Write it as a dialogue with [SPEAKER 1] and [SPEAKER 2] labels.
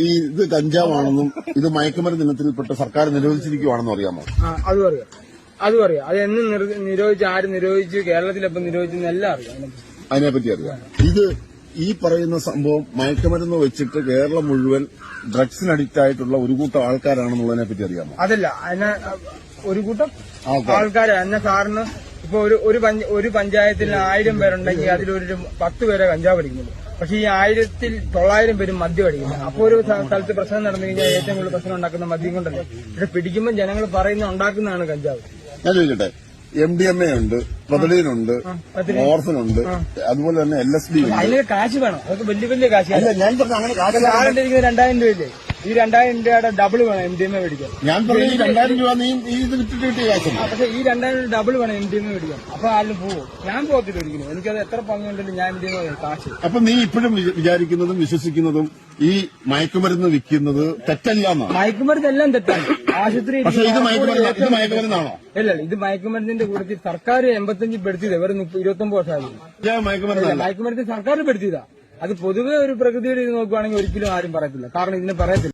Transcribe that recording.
[SPEAKER 1] ഇത് കഞ്ചാവാണെന്നും ഇത് മയക്കുമരുന്ന് ഇനത്തിൽപ്പെട്ട് സർക്കാർ നിരോധിച്ചിരിക്കുവാണെന്നും അറിയാമോ?
[SPEAKER 2] അതും അറിയാം. അത് എന്ന് നിരോധിച്ച്, ആര് നിരോധിച്ചു, കേരളത്തിലെപ്പം നിരോധിച്ചെന്ന് എല്ലാം അറിയാം.
[SPEAKER 1] അതിനെപ്പറ്റി അറിയാം. ഈ പറയുന്ന സംഭവം മയക്കുമരുന്ന് വെച്ചിട്ട് കേരളം മുഴുവൻ ഡ്രഗ്സിന് അഡിക്റ്റ് ആയിട്ടുള്ള ഒരു കൂട്ടം ആൾക്കാരാണെന്നുള്ളതിനെ പറ്റി അറിയാമോ?
[SPEAKER 2] അതല്ല, അതിനെ ഒരു കൂട്ടം ആൾക്കാരെ എന്നെ സാറിന് ഇപ്പൊ ഒരു പഞ്ചായത്തിൽ 1000 പേരുണ്ടെങ്കിൽ അതിലൊരു 10 പേരെ കഞ്ചാവ് അടിക്കുന്നുള്ളൂ. പക്ഷെ ഈ 1900 പേരും മദ്യം അടിക്കുന്നു. അപ്പൊ ഒരു സ്ഥലത്ത് പ്രശ്നം നടന്നു കഴിഞ്ഞാൽ ഏറ്റവും കൂടുതൽ പ്രശ്നം ഉണ്ടാക്കുന്ന മദ്യം കൊണ്ടല്ലേ. പക്ഷെ പിടിക്കുമ്പോൾ ജനങ്ങൾ പറയുന്ന ഉണ്ടാക്കുന്നതാണ് കഞ്ചാവ്.
[SPEAKER 1] ഞാൻ ചോദിക്കട്ടെ, MDMA ഉണ്ട്, പ്രൊതലീനുണ്ട്, മോർഫിനുണ്ട്, അതുപോലെ തന്നെ LSD ഉണ്ട്.
[SPEAKER 2] അതിനൊക്കെ കാശ് വേണം. അതൊക്കെ വലിയ കാശ്.
[SPEAKER 1] ഞാൻ പറഞ്ഞ അങ്ങനെ കാശ്
[SPEAKER 2] 2000 രൂപയില്ലേ? ഈ 2000 രൂപയുടെ ഡബിൾ വേണം MDMA മേടിക്കാൻ.
[SPEAKER 1] ഞാൻ പറഞ്ഞ 2000 രൂപ നീ ഇത് വിറ്റിട്ട് കിട്ടിയ കാശാണ്.
[SPEAKER 2] പക്ഷെ ഈ 2000 ഡബിൾ വേണം MDMA മേടിക്കാൻ. അപ്പൊ ആരും പോവും. ഞാൻ പോകത്തില്ല ഒരിക്കലും. എനിക്കത് എത്ര പങ്കുണ്ടെങ്കിലും ഞാൻ MDMA കാശ്.
[SPEAKER 1] അപ്പൊ നീ ഇപ്പോഴും വിചാരിക്കുന്നതും വിശ്വസിക്കുന്നതും ഈ മയക്കുമരുന്ന് വിൽക്കുന്നത് തെറ്റല്ലാന്നാണ്?
[SPEAKER 2] മയക്കുമരുന്ന് എല്ലാം തെറ്റാണ്. ആശുപത്രി
[SPEAKER 1] ഇത് മയക്കുമരുന്നാണോ?
[SPEAKER 2] ഇല്ല, ഇത് മയക്കുമരുന്നിന്റെ കൂട്ടത്തിൽ സർക്കാർ 85 പെടുത്തിയത് വെറും 29 വർഷമായിരുന്നു. മയക്കുമരുന്ന് സർക്കാർ പെടുത്തിയതാ. അത് പൊതുവെ ഒരു പ്രകൃതിയുടെ ഇത് നോക്കുവാണെങ്കിൽ ഒരിക്കലും ആരും പറയത്തില്ല. കാരണം ഇതിനെ പറയത്തില്ല.